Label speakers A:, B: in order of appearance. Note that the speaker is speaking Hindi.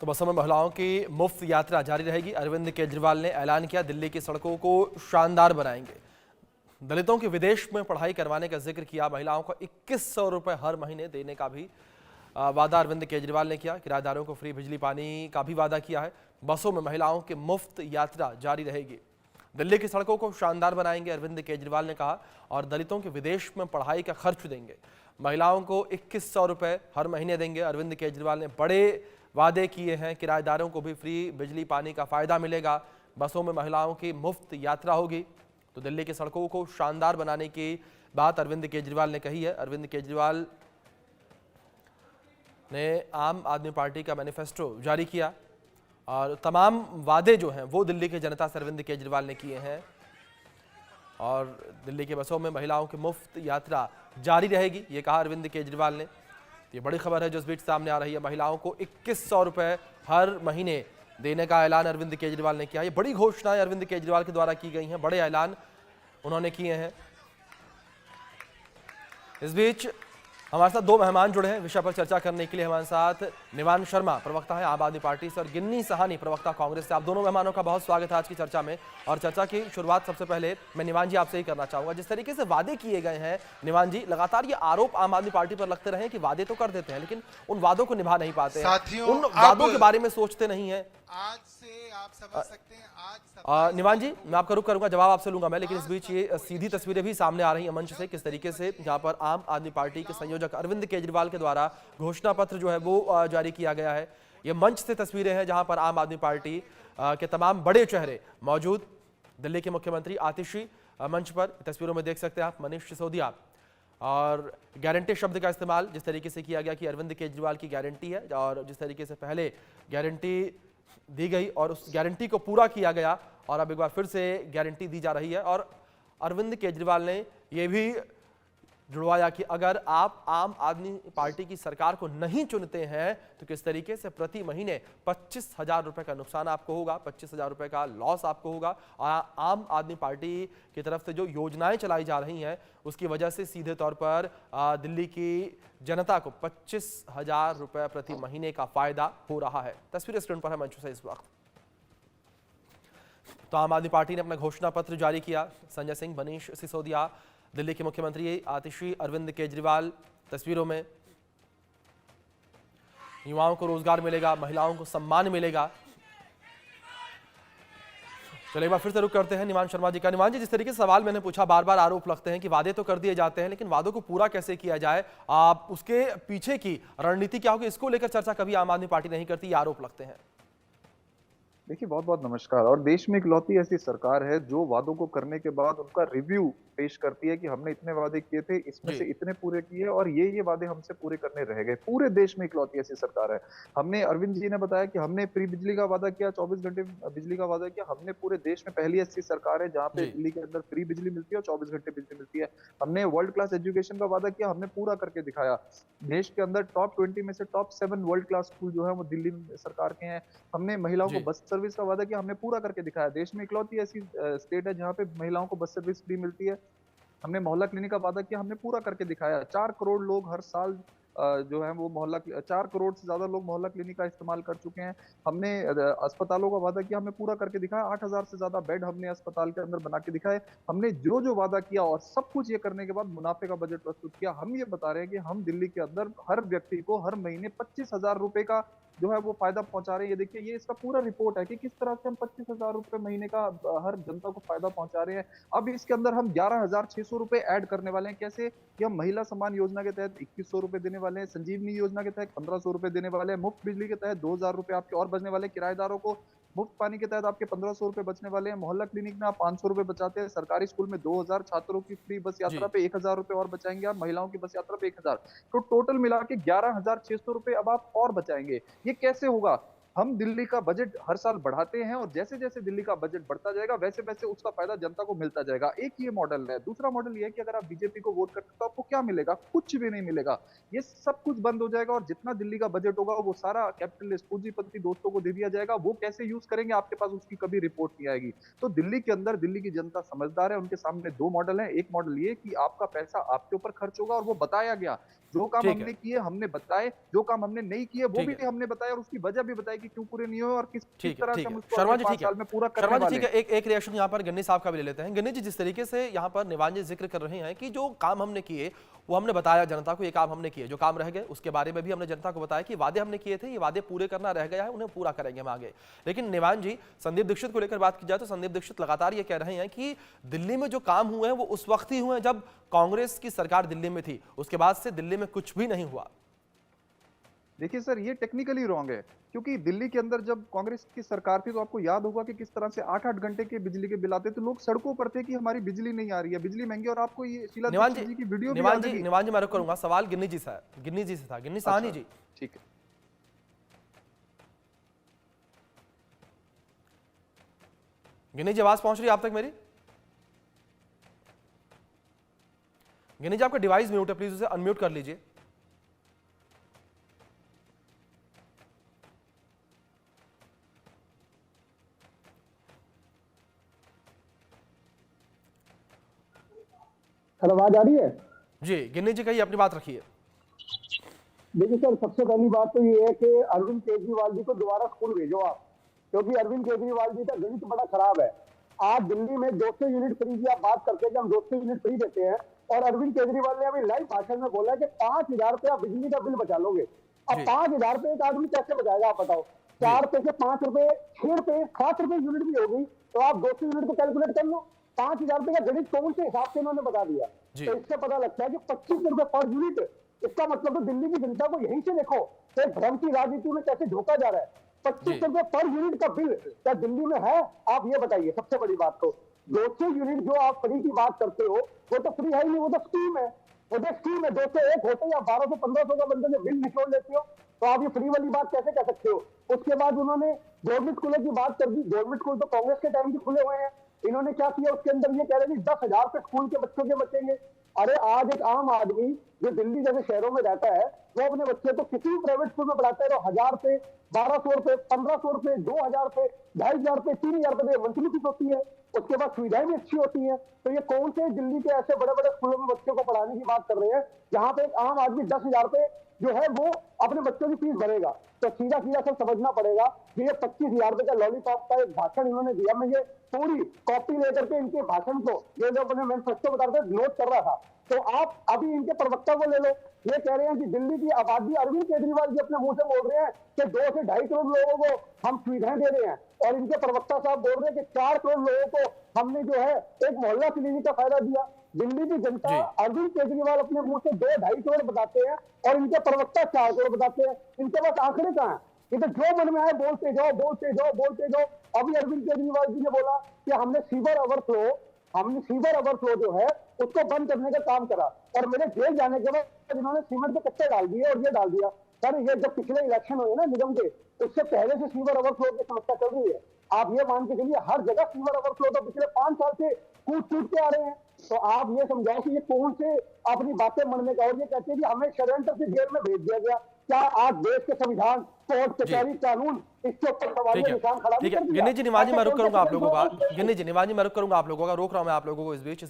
A: तो बसों में महिलाओं की मुफ्त यात्रा जारी रहेगी। अरविंद केजरीवाल ने ऐलान किया, दिल्ली की सड़कों को शानदार बनाएंगे। दलितों की विदेश में पढ़ाई करवाने का जिक्र किया। महिलाओं को 2100 रुपए हर महीने देने का भी वादा अरविंद केजरीवाल ने किया। किराएदारों को फ्री बिजली पानी का भी वादा किया है। बसों में महिलाओं की मुफ्त यात्रा जारी रहेगी। दिल्ली की सड़कों को शानदार बनाएंगे, अरविंद केजरीवाल ने कहा, और दलितों के विदेश में पढ़ाई का खर्च देंगे। महिलाओं को 2100 रुपए हर महीने देंगे। अरविंद केजरीवाल ने बड़े वादे किए हैं। किराएदारों को भी फ्री बिजली पानी का फायदा मिलेगा। बसों में महिलाओं की मुफ्त यात्रा होगी। तो दिल्ली की सड़कों को शानदार बनाने की बात अरविंद केजरीवाल ने कही है। अरविंद केजरीवाल ने आम आदमी पार्टी का मैनिफेस्टो जारी किया और तमाम वादे जो हैं वो दिल्ली की जनता से अरविंद केजरीवाल ने किए हैं। और दिल्ली के बसों में महिलाओं की मुफ्त यात्रा जारी रहेगी, ये कहा अरविंद केजरीवाल ने। ये बड़ी खबर है जो इस बीच सामने आ रही है। महिलाओं को 2100 रुपए हर महीने देने का ऐलान अरविंद केजरीवाल ने किया। ये बड़ी घोषणाएं अरविंद केजरीवाल के द्वारा की गई हैं, बड़े ऐलान उन्होंने किए हैं। इस बीच हमारे साथ दो मेहमान जुड़े हैं विषय पर चर्चा करने के लिए। हमारे साथ निवान शर्मा, प्रवक्ता है आम आदमी पार्टी से, और गिन्नी सहानी, प्रवक्ता कांग्रेस से। आप दोनों मेहमानों का बहुत स्वागत है आज की चर्चा में। और चर्चा की शुरुआत सबसे पहले मैं निवान जी आपसे ही करना चाहूंगा। जिस तरीके से वादे किए गए हैं निवान जी, लगातार ये आरोप आम आदमी पार्टी पर लगते रहे कि वादे तो कर देते हैं लेकिन उन वादों को निभा नहीं पाते हैं, उन वादों के बारे में सोचते नहीं है।
B: आज से आप समझ सकते हैं,
A: निवान जी, मैं आपका रुख करूंगा, जवाब आपसे लूंगा मैं, लेकिन इस बीच ये सीधी तस्वीरें भी सामने आ रही हैं मंच से, किस तरीके से जहां पर आम आदमी पार्टी के संयोजक अरविंद केजरीवाल के द्वारा घोषणा पत्र जो है वो जारी किया गया है। ये मंच से तस्वीरें हैं जहां पर आम आदमी पार्टी के तमाम बड़े चेहरे मौजूद। दिल्ली के मुख्यमंत्री आतिशी मंच पर, तस्वीरों में देख सकते हैं आप, मनीष सिसोदिया। और गारंटी शब्द का इस्तेमाल जिस तरीके से किया गया कि अरविंद केजरीवाल की गारंटी है, और जिस तरीके से पहले गारंटी दी गई और उस गारंटी को पूरा किया गया और अब एक बार फिर से गारंटी दी जा रही है। और अरविंद केजरीवाल ने यह भी जुड़वाया कि अगर आप आम आदमी पार्टी की सरकार को नहीं चुनते हैं तो किस तरीके से प्रति महीने 25,000 रुपए का नुकसान आपको होगा, 25,000 रुपए का लॉस आपको होगा। और आम आदमी पार्टी की तरफ से जो योजनाएं चलाई जा रही हैं उसकी वजह से सीधे तौर पर दिल्ली की जनता को 25,000 रुपए प्रति महीने का फायदा हो रहा है। तस्वीर स्क्रीन पर है मंच से इस वक्त। तो आम आदमी पार्टी ने अपना घोषणा पत्र जारी किया। संजय सिंह, मनीष सिसोदिया, दिल्ली के मुख्यमंत्री आतिशी, अरविंद केजरीवाल तस्वीरों में। युवाओं को रोजगार मिलेगा, महिलाओं को सम्मान मिलेगा। चलो एक बार फिर से रुक करते हैं निवान शर्मा जी का। निवान जी, जिस तरीके से सवाल मैंने पूछा, बार बार आरोप लगते हैं कि वादे तो कर दिए जाते हैं लेकिन वादों को पूरा कैसे किया जाए, आप उसके पीछे की रणनीति क्या होगी, इसको लेकर चर्चा कभी आम आदमी पार्टी नहीं करती, ये आरोप लगते हैं।
C: देखिए, बहुत बहुत नमस्कार। और देश में इकलौती ऐसी सरकार है जो वादों को करने के बाद उनका रिव्यू पेश करती है कि हमने इतने वादे किए थे, इसमें से इतने पूरे किए और ये वादे हमसे पूरे करने रह गए। पूरे देश में इकलौती ऐसी सरकार है। हमने, अरविंद जी ने बताया कि हमने फ्री बिजली का वादा किया, 24 घंटे बिजली का वादा किया। हमने पूरे देश में पहली ऐसी सरकार है जहां पे दिल्ली के अंदर फ्री बिजली मिलती है और 24 घंटे बिजली मिलती है। हमने वर्ल्ड क्लास एजुकेशन का वादा किया, हमने पूरा करके दिखाया। देश के अंदर टॉप 20 में से टॉप 7 वर्ल्ड क्लास स्कूल जो है वो दिल्ली सरकार के हैं। हमने महिलाओं को बस सर्विस का वादा किया, हमने पूरा करके दिखाया। देश में इकलौती ऐसी स्टेट है जहां पे महिलाओं को बस सर्विस फ्री मिलती है। हमने मोहल्ला क्लिनिक का वादा किया, हमने पूरा करके दिखाया। 4 करोड़ लोग हर साल जो है वो 4 करोड़ से ज्यादा लोग मोहल्ला क्लिनिक का इस्तेमाल कर चुके हैं। हमने अस्पतालों का वादा किया, हमने पूरा करके दिखाया। 8,000 से ज्यादा बेड हमने अस्पताल के अंदर बना के दिखाए। हमने जो वादा किया और सब कुछ ये करने के बाद मुनाफे का बजट प्रस्तुत किया। हम ये बता रहे हैं कि हम दिल्ली के अंदर हर व्यक्ति को हर महीने 25,000 रुपए का जो है वो फायदा पहुंचा रहे हैं। ये देखिए, ये इसका पूरा रिपोर्ट है कि किस तरह से हम 25,000 रुपए महीने का हर जनता को फायदा पहुंचा रहे हैं। अब इसके अंदर हम 11,600 रुपए ऐड करने वाले हैं। कैसे कि हम महिला सम्मान योजना के तहत 2100 रुपए देने वाले हैं, संजीवनी योजना के तहत 1,500 रुपए देने वाले हैं, मुफ्त बिजली के तहत 2,000 रुपए आपके और बचने वाले, किराएदारों को मुफ्त पानी के तहत आपके 1,500 रुपए बचने वाले हैं, मोहल्ला क्लिनिक में आप 500 रुपए बचाते हैं, सरकारी स्कूल में 2,000, छात्रों की फ्री बस यात्रा पे 1,000 रुपए और बचाएंगे आप, महिलाओं की बस यात्रा पे 1,000। तो टोटल मिला के 11,600 रुपए अब आप और बचाएंगे। ये कैसे होगा? हम दिल्ली का बजट हर साल बढ़ाते हैं और जैसे जैसे दिल्ली का बजट बढ़ता जाएगा वैसे वैसे उसका फायदा जनता को मिलता जाएगा। एक ये मॉडल है। दूसरा मॉडल ये है कि अगर आप बीजेपी को वोट करते तो आपको क्या मिलेगा? कुछ भी नहीं मिलेगा। ये सब कुछ बंद हो जाएगा और जितना दिल्ली का बजट होगा वो सारा कैपिटलिस्ट पूंजीपति दोस्तों को दे दिया जाएगा। वो कैसे यूज करेंगे आपके पास उसकी कभी रिपोर्ट नहीं आएगी। तो दिल्ली के अंदर दिल्ली की जनता समझदार है। उनके सामने 2 मॉडल है। एक मॉडल ये कि आपका पैसा आपके ऊपर खर्च होगा और वो बताया गया। जो काम हमने किए हमने बताए, जो काम हमने नहीं किए वो भी हमने बताया और उसकी वजह भी बताई कि क्यों पूरे नहीं हुए और किस
A: ठीक है,
C: तरह
A: ठीक
C: से हम
A: है।
C: उसको
A: शर्मा
C: अगले
A: जी
C: 5
A: ठीक है।
C: साल में पूरा करने
A: शर्मा जी
C: वाले
A: ठीक है, एक रिएक्शन यहाँ पर गन्नी साहब का भी ले लेते हैं। गन्नी जी, जिस तरीके से यहाँ पर निवान जी जिक्र कर रहे हैं कि जो काम हमने किए वो हमने बताया जनता को, ये काम हमने किए, जो काम रह गए उसके बारे में भी हमने जनता को बताया कि वादे हमने किए थे, ये वादे पूरे करना रह गया है, उन्हें पूरा करेंगे हम आगे। लेकिन निवान जी, संदीप दीक्षित को लेकर बात की जाए तो संदीप दीक्षित लगातार ये कह रहे हैं कि दिल्ली में जो काम हुए हैं वो उस वक्त ही हुए हैं जब कांग्रेस की सरकार दिल्ली में थी, उसके बाद से दिल्ली में कुछ भी नहीं हुआ।
C: देखिए सर, ये टेक्निकली रॉन्ग है, क्योंकि दिल्ली के अंदर जब कांग्रेस की सरकार थी तो आपको याद होगा कि किस तरह से 8-8 घंटे के बिजली के बिल आते थे, लोग सड़कों पर थे कि हमारी बिजली नहीं आ रही है, बिजली महंगी। और आपको ये शीला
A: निवान
C: दीक्षित
A: जी,
C: जी की वीडियो भी
A: निवान
C: याद
A: जी,
C: होगी।
A: निवान जी मैं रुक करूंगा, सवाल गिन्नी जी से था, गिन्नी साहनी जी।
C: ठीक है।
A: गिन्नी जी, आवाज पहुंच रही है आप तक मेरी? गिन्नी जी, आपका डिवाइस म्यूट है, प्लीज उसे अनम्यूट कर लीजिए।
D: सर आवाज आ रही है?
A: जी गिन्नी जी, कहिए, अपनी बात रखिए।
D: देखिए सर, सबसे पहली बात तो ये है कि अरविंद केजरीवाल जी को दोबारा स्कूल भेजो आप, क्योंकि अरविंद केजरीवाल जी का गणित बड़ा खराब है। आज दिल्ली में 200 यूनिट फ्री की आप बात करते हैं कि हम 200 यूनिट फ्री देते हैं, और अरविंद केजरीवाल ने अभी लाइव भाषण में बोला कि 5,000 रुपया बिजली का बिल बचा लोगे। अब 5,000 रुपये एक आदमी कैसे बचाएगा आप बताओ? 4 रुपए से 5 रुपए, 6 रुपए, 7 रुपए यूनिट भी होगी, तो आप 200 यूनिट को कैलकुलेट कर लो। 5,000 रुपए का गणित कौन से हिसाब से इन्होंने बता दिया? तो इससे पता लगता है कि 25 रुपए पर यूनिट, इसका मतलब तो दिल्ली की जनता को यहीं से देखो कि भ्रम की राजनीति में कैसे झोंका जा रहा है। 25 रुपए पर यूनिट का बिल क्या दिल्ली में है? आप ये बताइए। सबसे बड़ी बात तो 200 यूनिट जो आप फ्री की बात करते हो, वो तो फ्री है ही नहीं, वो तो स्कीम है। वो तो स्कीम है, 201 होते या 1200-1500 का बंदे से बिल निचोड़ लेते हो, तो आप ये फ्री वाली बात कैसे कह सकते हो? उसके बाद उन्होंने गवर्नमेंट स्कूलों की बात कर दी। गवर्नमेंट स्कूल तो कांग्रेस के टाइम के खुले हुए हैं। इन्होंने क्या किया उसके अंदर? ये कह रहे हैं 10,000 रुपए स्कूल के बच्चों के बचेंगे। अरे आज एक आम आदमी जो दिल्ली जैसे शहरों में रहता है, वो अपने बच्चे को किसी भी प्राइवेट स्कूल में पढ़ाता है तो 1,000 रुपए, 1,200 रुपए, 1,500 रुपए, 2,000 रुपए, 2,500 रुपए, 3,000 रुपए मंथली फीस होती है। उसके बाद सुविधाएं भी अच्छी होती है। तो ये कौन से दिल्ली के ऐसे बड़े बड़े स्कूलों में बच्चों को पढ़ाने की बात कर रहे हैं जहां पे एक आम आदमी 10,000 रुपए जो है वो अपने बच्चों की फीस भरेगा? तो सीधा सीधा सब समझना पड़ेगा कि ये 25,000 रुपए का लॉलीपॉप का एक भाषण इन्होंने दिया। मैं ये पूरी कॉपी लेकर के इनके भाषण को, ये जो अपने मैनिफेस्टो बता रहे थे, नोट कर रहा था। तो आप अभी इनके प्रवक्ता को ले लो, ये कह रहे हैं कि दिल्ली की आबादी, अरविंद केजरीवाल जी अपने मुंह से बोल रहे हैं कि 2 से 2.5 करोड़ लोगों को हम सुविधाएं दे रहे हैं, और इनके प्रवक्ता साहब बोल रहे हैं कि 4 करोड़ लोगों को हमने जो है एक मोहल्ला क्लिनिक का फायदा दिया। दिल्ली की जनता अरविंद केजरीवाल अपने मुंह से 2-2.5 करोड़ बताते हैं और इनके प्रवक्ता 4 करोड़ बताते हैं। इनके पास आंकड़े कहाँ हैं? ये तो जो मन में आए बोलते जाओ, बोलते जाओ, बोलते जाओ। अभी अरविंद केजरीवाल जी ने बोला कि हमने सीवर ओवरफ्लो जो है उसको बंद करने का काम करा, और मेरे जेल जाने के बाद इन्होंने सीमेंट पे कच्चे डाल दिए और ये डाल दिया। सर ये जब पिछले इलेक्शन हुए ना निगम के, उससे पहले से सीवर ओवरफ्लो की समस्या चल रही है। आप ये मान के चलिए हर जगह सीवर ओवरफ्लो तो पिछले 5 साल से कूट के आ रहे हैं। तो आप ये समझाओ कि ये कौन से अपनी बातें मनने का? और ये कहते हैं कि हमें षड्यंत्र से जेल में भेज दिया गया। क्या आज देश के संविधान, कोर्ट, कचहरी, कानून, इसके ऊपर सवाल निशान खड़ा नहीं कर दिया?
A: गिन्नी जी, निवान जी मैं रुक करूंगा आप लोगों का। गिन्नी जी, निवान जी मैं रुक करूंगा आप लोगों का, रोक रहा हूं मैं आप लोगों को इस बीच